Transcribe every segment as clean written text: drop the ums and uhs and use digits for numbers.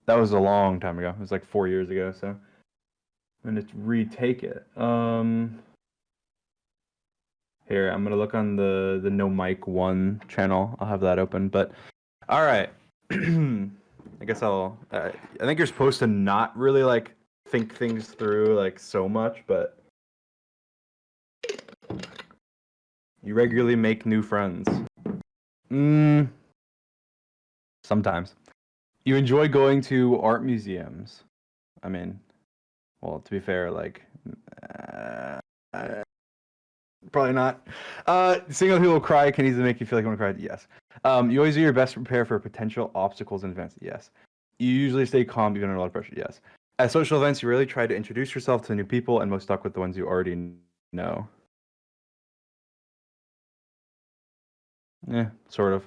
That was a long time ago. It was like 4 years ago, so I'm gonna retake it. Here, I'm gonna look on the No Mic 1 channel. I'll have that open. But all right. I guess I think you're supposed to not really like think things through like so much, but you regularly make new friends. Sometimes. You enjoy going to art museums. I mean, well, to be fair, like, uh, probably not. Seeing other people cry can easily make you feel like you want to cry. Yes. You always do your best to prepare for potential obstacles and events. Yes. You usually stay calm even under a lot of pressure. Yes. At social events, you really try to introduce yourself to new people and most stuck with the ones you already know. Yeah, sort of.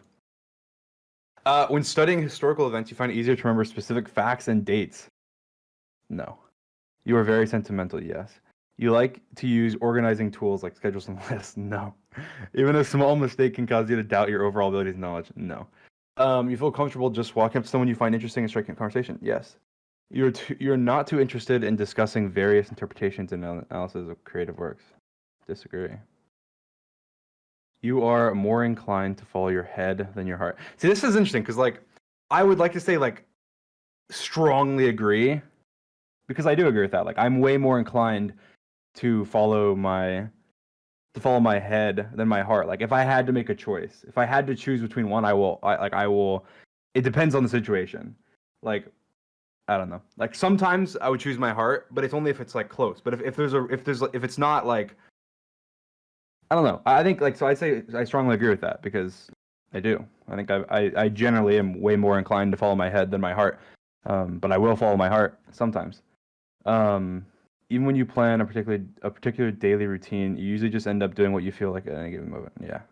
When studying historical events, you find it easier to remember specific facts and dates. No. You are very sentimental, yes. You like to use organizing tools like schedules and lists. No. Even a small mistake can cause you to doubt your overall abilities and knowledge. No. You feel comfortable just walking up to someone you find interesting and striking a conversation. Yes. You're not too interested in discussing various interpretations and analysis of creative works. Disagree. You are more inclined to follow your head than your heart. See, this is interesting because like I would like to say like strongly agree because I do agree with that. Like I'm way more inclined to follow my head than my heart. Like if I had to make a choice, if I had to choose between one, I will. It depends on the situation. Like I don't know. Like sometimes I would choose my heart, but it's only if it's like close. But if it's not like I don't know. I think like so. I'd say I strongly agree with that because I do. I think I generally am way more inclined to follow my head than my heart. But I will follow my heart sometimes. Um, Even when you plan a particular daily routine, you usually just end up doing what you feel like at any given moment. Yeah.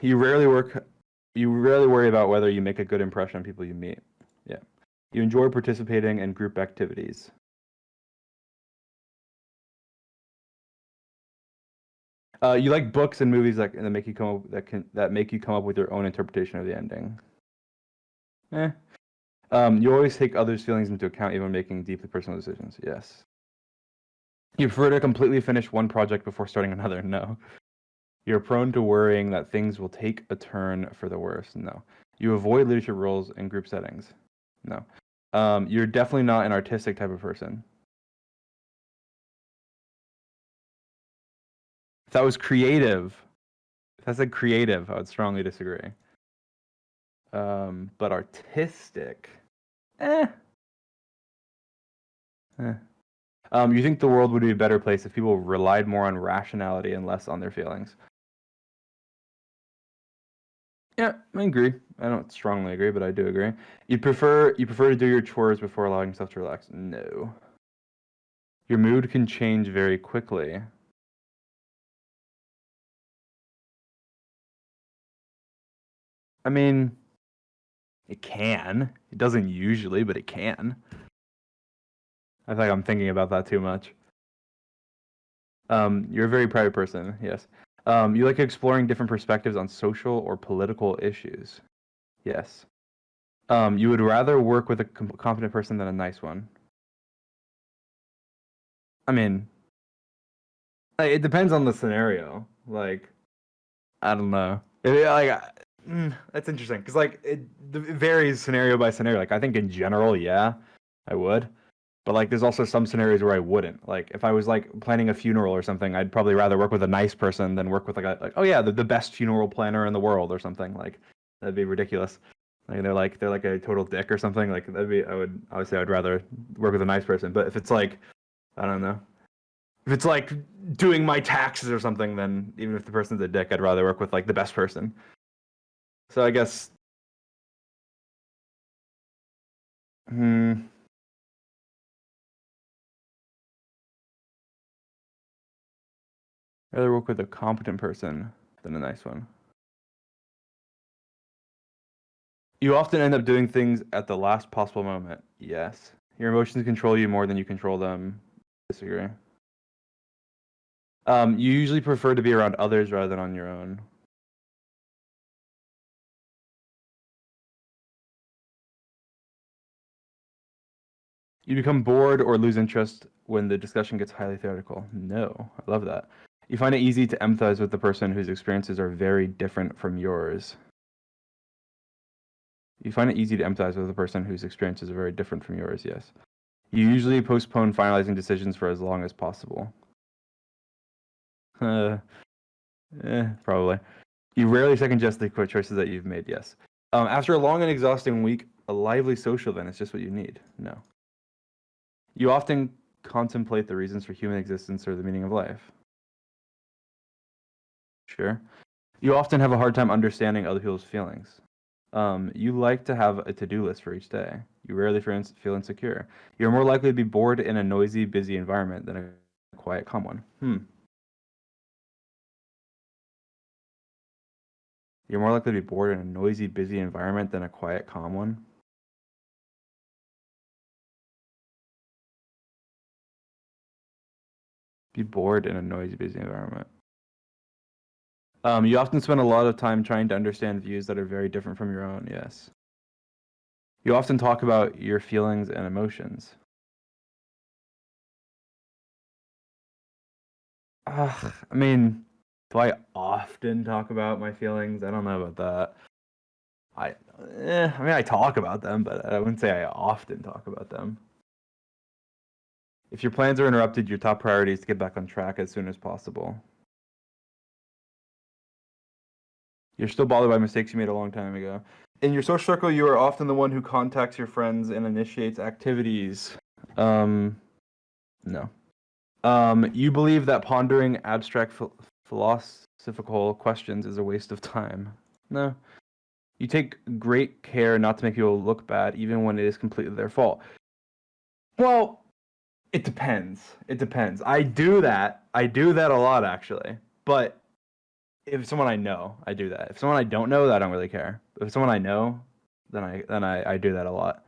you rarely work. You rarely worry about whether you make a good impression on people you meet. Yeah. You enjoy participating in group activities. You like books and movies that make you come up that make you come up with your own interpretation of the ending. Eh. You always take others' feelings into account, even when making deeply personal decisions. Yes. You prefer to completely finish one project before starting another. No. You're prone to worrying that things will take a turn for the worse. No. You avoid leadership roles in group settings. No. You're definitely not an artistic type of person. If that was creative, if that said creative, I would strongly disagree. But artistic, eh. eh. You think the world would be a better place if people relied more on rationality and less on their feelings? Yeah, I agree. I don't strongly agree, but I do agree. You prefer to do your chores before allowing yourself to relax? No. Your mood can change very quickly. I mean, it can. It doesn't usually, but it can. I feel like I'm thinking about that too much. You're a very private person, yes. You like exploring different perspectives on social or political issues. Yes. You would rather work with a confident person than a nice one. I mean, it depends on the scenario. Like, I don't know. That's interesting because like it varies scenario by scenario. Like, I think in general, yeah, I would. But like, there's also some scenarios where I wouldn't. Like, if I was like planning a funeral or something, I'd probably rather work with a nice person than work with like oh yeah, the best funeral planner in the world or something. Like, that'd be ridiculous. Like they're like a total dick or something. Like I would say I'd rather work with a nice person. But if it's like I don't know, if it's like doing my taxes or something, then even if the person's a dick, I'd rather work with like the best person. So I guess hmm, I'd rather work with a competent person than a nice one. You often end up doing things at the last possible moment. Yes. Your emotions control you more than you control them. Disagree. You usually prefer to be around others rather than on your own. You become bored or lose interest when the discussion gets highly theoretical. No, I love that. You find it easy to empathize with the person whose experiences are very different from yours. You find it easy to empathize with the person whose experiences are very different from yours, yes. You usually postpone finalizing decisions for as long as possible. Probably. You rarely second guess the choices that you've made, yes. After a long and exhausting week, a lively social event is just what you need. No. You often contemplate the reasons for human existence or the meaning of life. Sure. You often have a hard time understanding other people's feelings. You like to have a to-do list for each day. You rarely feel insecure. You're more likely to be bored in a noisy, busy environment than a quiet, calm one. You're more likely to be bored in a noisy, busy environment than a quiet, calm one. Be bored in a noisy, busy environment. You often spend a lot of time trying to understand views that are very different from your own, yes. You often talk about your feelings and emotions. I mean, do I often talk about my feelings? I don't know about that. I mean, I talk about them, but I wouldn't say I often talk about them. If your plans are interrupted, your top priority is to get back on track as soon as possible. You're still bothered by mistakes you made a long time ago. In your social circle, you are often the one who contacts your friends and initiates activities. No. You believe that pondering abstract philosophical questions is a waste of time. No. You take great care not to make people look bad, even when it is completely their fault. Well, it depends. It depends. I do that. I do that a lot, actually. But if it's someone I know, I do that. If someone I don't know, I don't really care. If it's someone I know, then I do that a lot.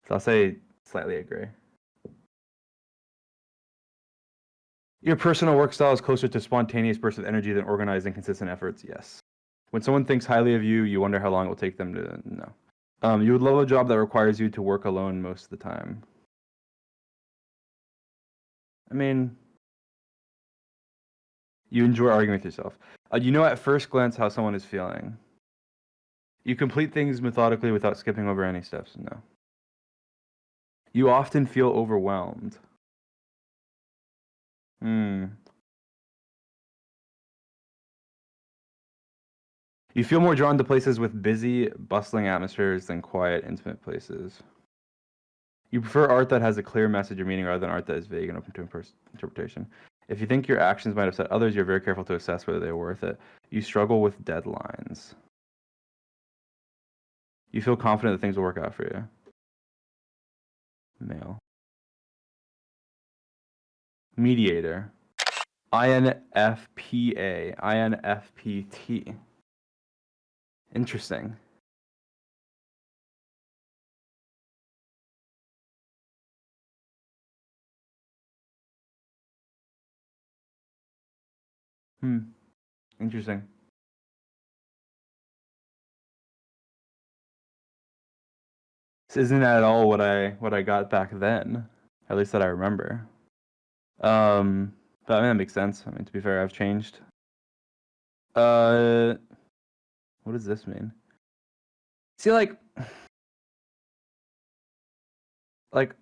So I'll say slightly agree. Your personal work style is closer to spontaneous bursts of energy than organized and consistent efforts. Yes. When someone thinks highly of you, you wonder how long it will take them to no. You would love a job that requires you to work alone most of the time. I mean, you enjoy arguing with yourself. You know at first glance how someone is feeling. You complete things methodically without skipping over any steps. No. You often feel overwhelmed. You feel more drawn to places with busy, bustling atmospheres than quiet, intimate places. You prefer art that has a clear message or meaning rather than art that is vague and open to interpretation. If you think your actions might upset others, you're very careful to assess whether they are worth it. You struggle with deadlines. You feel confident that things will work out for you. Male. Mediator. INFPA. INFPT. Interesting. Interesting. This isn't at all what I got back then. At least that I remember. But I mean that makes sense. I mean, to be fair, I've changed. What does this mean? See, like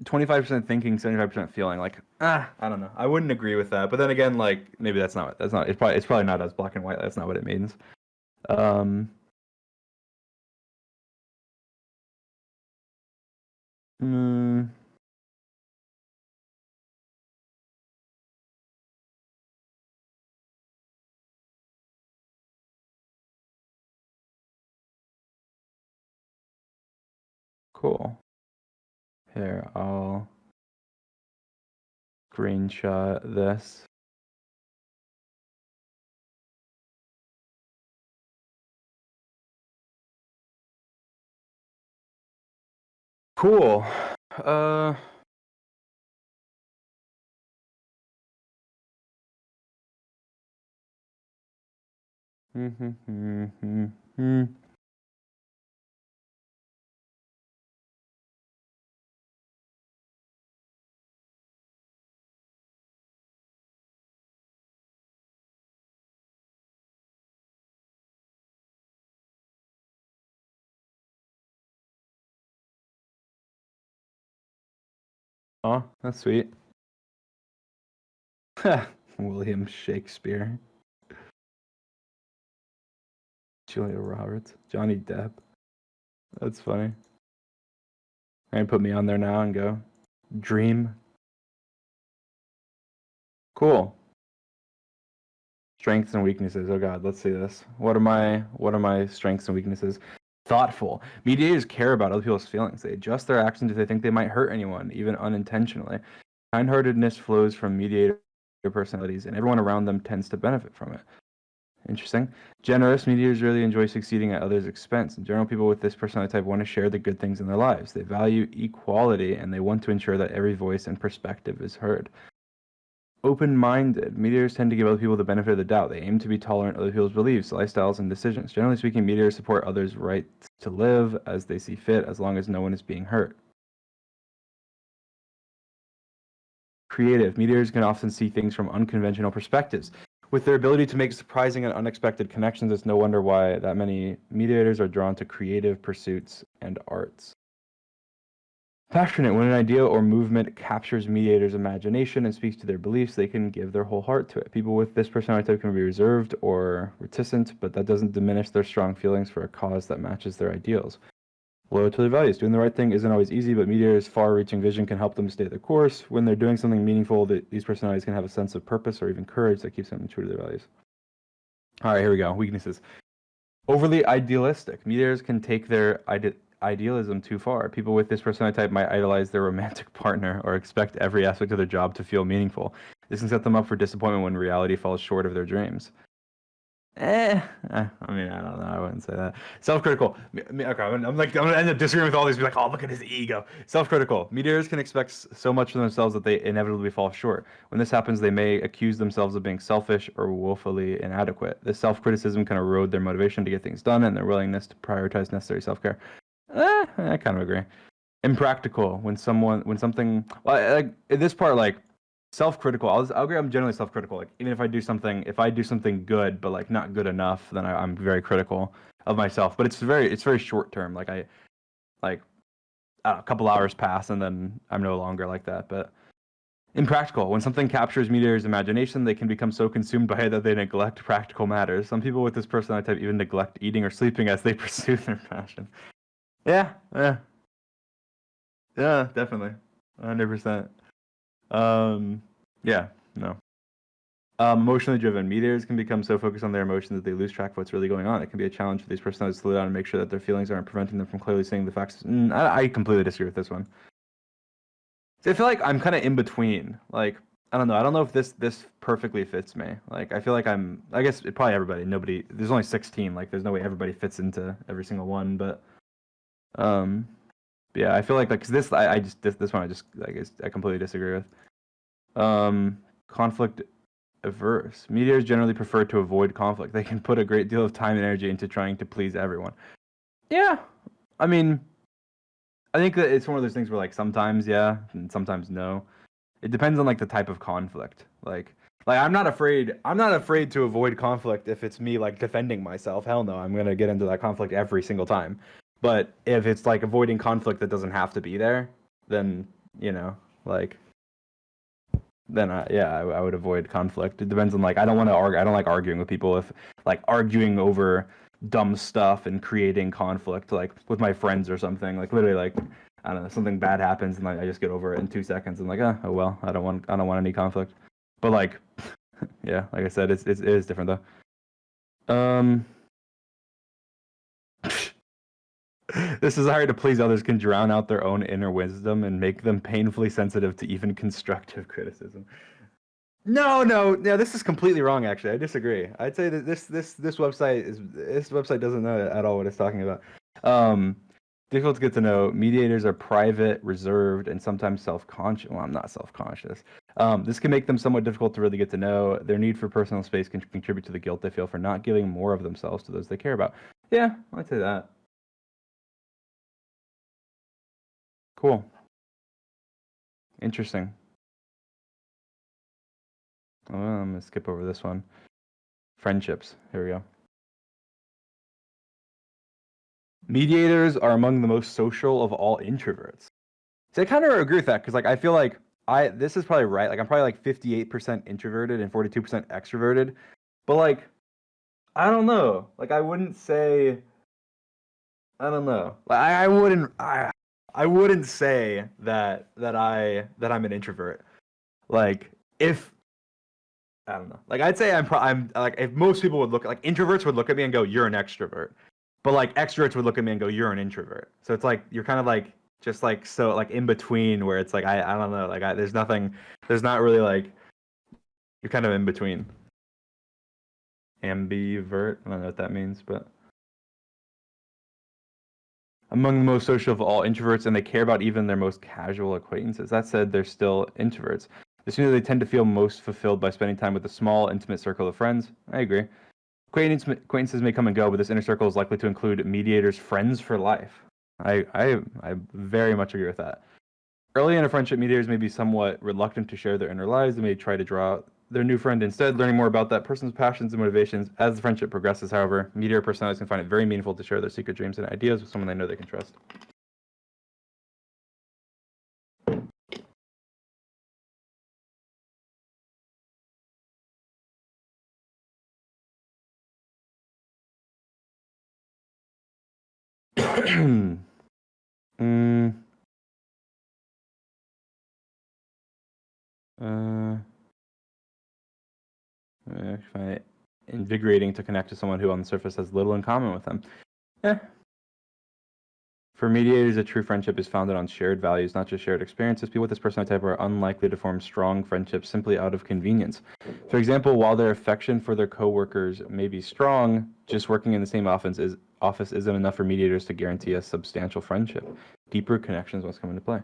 25% thinking, 75% feeling. Like, I don't know. I wouldn't agree with that. But then again, like maybe that's not. It's probably not as black and white. That's not what it means. Hmm. Cool. Here, I'll screenshot this. Cool. Oh, that's sweet. William Shakespeare. Julia Roberts. Johnny Depp. That's funny. And put me on there now and go. Dream. Cool. Strengths and weaknesses. Oh God, let's see this. What are my strengths and weaknesses? Thoughtful. Mediators care about other people's feelings. They adjust their actions if they think they might hurt anyone, even unintentionally. Kind-heartedness flows from mediator personalities, and everyone around them tends to benefit from it. Interesting. Generous. Mediators really enjoy succeeding at others' expense. In general, people with this personality type want to share the good things in their lives. They value equality, and they want to ensure that every voice and perspective is heard. Open-minded. Mediators tend to give other people the benefit of the doubt. They aim to be tolerant of other people's beliefs, lifestyles, and decisions. Generally speaking, mediators support others' rights to live as they see fit, as long as no one is being hurt. Creative. Mediators can often see things from unconventional perspectives. With their ability to make surprising and unexpected connections, it's no wonder why that many mediators are drawn to creative pursuits and arts. Passionate. When an idea or movement captures mediators' imagination and speaks to their beliefs, they can give their whole heart to it. People with this personality type can be reserved or reticent, but that doesn't diminish their strong feelings for a cause that matches their ideals. Loyal to their values. Doing the right thing isn't always easy, but mediators' far-reaching vision can help them stay the course. When they're doing something meaningful, these personalities can have a sense of purpose or even courage that keeps them true to their values. All right, here we go. Weaknesses. Overly idealistic. Mediators can take their idealism too far. People with this personality type might idolize their romantic partner or expect every aspect of their job to feel meaningful. This can set them up for disappointment when reality falls short of their dreams. I mean, I don't know. I wouldn't say that. Self-critical. Okay, I'm gonna end up disagreeing with all these. Be like, oh, look at his ego. Self-critical. Mediators can expect so much from themselves that they inevitably fall short. When this happens, they may accuse themselves of being selfish or woefully inadequate. This self-criticism can erode their motivation to get things done and their willingness to prioritize necessary self-care. I kind of agree. Impractical. When something. Well, like in this part, like. Self-critical. I'll agree. I'm generally self-critical. Like even if I do something good, but like not good enough, then I'm very critical of myself. But it's very short term. Like a couple hours pass and then I'm no longer like that. But impractical. When something captures mediators' imagination, they can become so consumed by it that they neglect practical matters. Some people with this personality type even neglect eating or sleeping as they pursue their passion. Yeah, definitely, 100%. Yeah, no. Emotionally driven. Mediators can become so focused on their emotions that they lose track of what's really going on. It can be a challenge for these personalities to slow down and make sure that their feelings aren't preventing them from clearly seeing the facts. I completely disagree with this one. So I feel like I'm kind of in between. Like, I don't know. I don't know if this perfectly fits me. Like, I feel like I guess probably everybody. Nobody. There's only 16. Like, there's no way everybody fits into every single one. But, yeah, I feel like this one I completely disagree with. Conflict averse. Mediators generally prefer to avoid conflict. They can put a great deal of time and energy into trying to please everyone. Yeah, I mean, I think that it's one of those things where like sometimes yeah, and sometimes no. It depends on like the type of conflict. Like I'm not afraid to avoid conflict if it's me like defending myself. Hell no, I'm gonna get into that conflict every single time. But if it's like avoiding conflict that doesn't have to be there, then like. Then I would avoid conflict. It depends on like I don't want to argue. I don't like arguing with people. If like arguing over dumb stuff and creating conflict, like with my friends or something, like literally like I don't know, something bad happens and like I just get over it in 2 seconds. I'm like, oh well, I don't want any conflict. But like, yeah, like I said, it is different though. This desire to please others can drown out their own inner wisdom and make them painfully sensitive to even constructive criticism. No, this is completely wrong. Actually, I disagree. I'd say that this website doesn't know at all what it's talking about. Difficult to get to know. Mediators are private, reserved, and sometimes self-conscious. Well, I'm not self-conscious. This can make them somewhat difficult to really get to know. Their need for personal space can contribute to the guilt they feel for not giving more of themselves to those they care about. Yeah, I'd say that. Cool. Interesting. Well, I'm going to skip over this one. Friendships. Here we go. Mediators are among the most social of all introverts. So I kind of agree with that because like I feel like this is probably right. Like I'm probably like 58% introverted and 42% extroverted. But like I don't know. Like I wouldn't say I don't know. Like I wouldn't say that I'm an introvert. Like if I don't know. Like I'd say I'm like if most people would look like introverts would look at me and go you're an extrovert. But like extroverts would look at me and go you're an introvert. So it's like you're kind of like just like so like in between where it's like I don't know. Like there's not really like you're kind of in between. Ambivert. I don't know what that means, but among the most social of all introverts, and they care about even their most casual acquaintances. That said, they're still introverts. This means they tend to feel most fulfilled by spending time with a small, intimate circle of friends. I agree. Acquaintances may come and go, but this inner circle is likely to include mediators' friends for life. I very much agree with that. Early in a friendship, mediators may be somewhat reluctant to share their inner lives. They may try to draw out their new friend instead, learning more about that person's passions and motivations. As the friendship progresses, however, mediator personalities can find it very meaningful to share their secret dreams and ideas with someone they know they can trust. mm, I find it invigorating to connect to someone who on the surface has little in common with them. Eh. For mediators, a true friendship is founded on shared values, not just shared experiences. People with this personality type are unlikely to form strong friendships simply out of convenience. For example, while their affection for their coworkers may be strong, just working in the same office isn't enough for mediators to guarantee a substantial friendship. Deeper connections must come into play.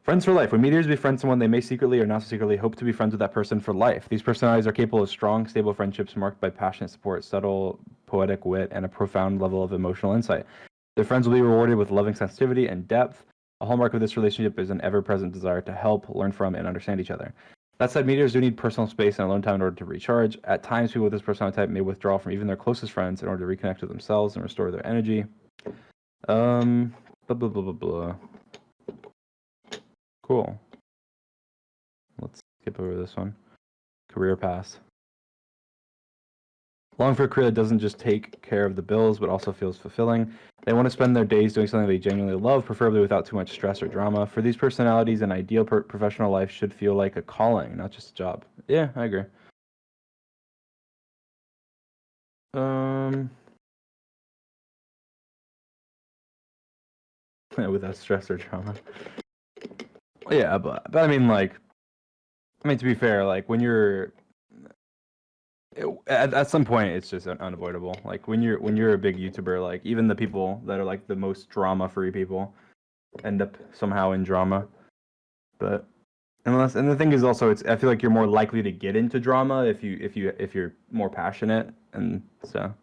Friends for life. When mediators befriend someone, they may secretly or not so secretly hope to be friends with that person for life. These personalities are capable of strong, stable friendships marked by passionate support, subtle, poetic wit, and a profound level of emotional insight. Their friends will be rewarded with loving sensitivity and depth. A hallmark of this relationship is an ever-present desire to help, learn from, and understand each other. That said, mediators do need personal space and alone time in order to recharge. At times, people with this personality type may withdraw from even their closest friends in order to reconnect with themselves and restore their energy. Blah, blah, blah, blah, blah. Cool. Let's skip over this one. Career path. Long for a career that doesn't just take care of the bills, but also feels fulfilling. They want to spend their days doing something they genuinely love, preferably without too much stress or drama. For these personalities, an ideal professional life should feel like a calling, not just a job. Yeah, I agree. Without stress or drama. Yeah, but I mean, like, to be fair, like when you're at some point it's just unavoidable. Like when you're a big YouTuber, like even the people that are like the most drama-free people end up somehow in drama. But and the thing is also I feel like you're more likely to get into drama if you're more passionate, and so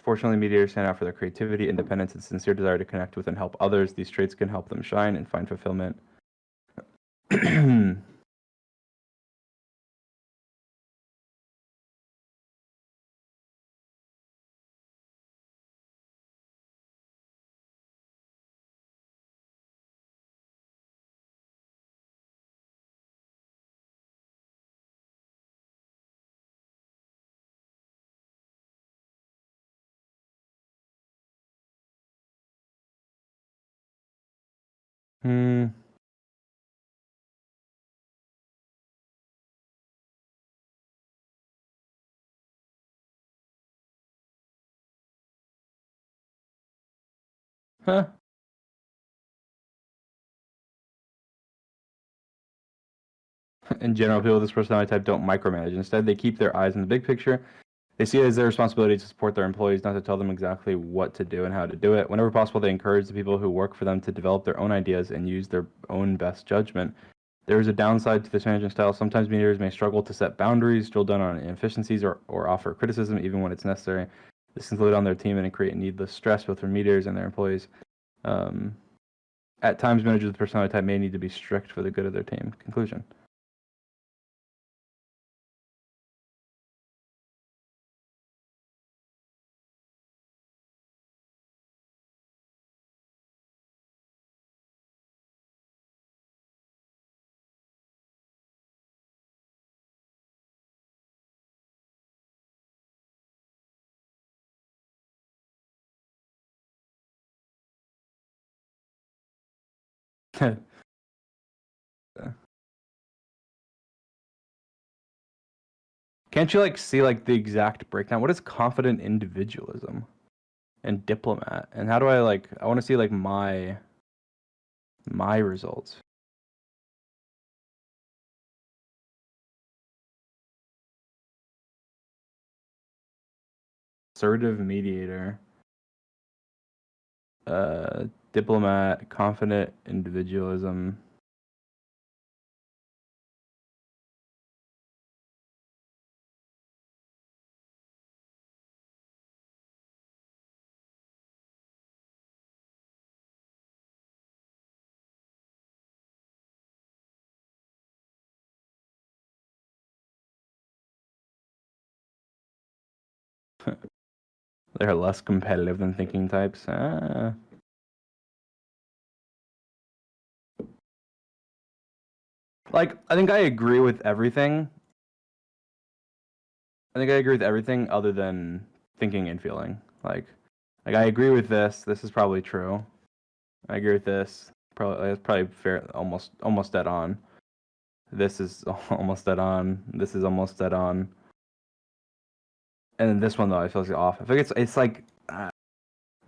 fortunately mediators stand out for their creativity, independence, and sincere desire to connect with and help others. These traits can help them shine and find fulfillment. Hmm. Huh. In general, people with this personality type don't micromanage. Instead, they keep their eyes on the big picture. They see it as their responsibility to support their employees, not to tell them exactly what to do and how to do it. Whenever possible, they encourage the people who work for them to develop their own ideas and use their own best judgment. There is a downside to this management style. Sometimes mediators may struggle to set boundaries, drill down on inefficiencies, or offer criticism even when it's necessary. This can slow down their team and create needless stress both for mediators and their employees. At times, managers with personality type may need to be strict for the good of their team. Conclusion. Can't you like see like the exact breakdown? What is confident individualism and diplomat? And how do I like? I want to see like my results. Assertive mediator. Diplomat, confident individualism. They're less competitive than thinking types. Like, I think I agree with everything. I think I agree with everything other than thinking and feeling. Like I agree with this. This is probably true. I agree with this. It's probably fair. Almost dead on. This is almost dead on. This is almost dead on. And then this one though, I feel like off. I think it's like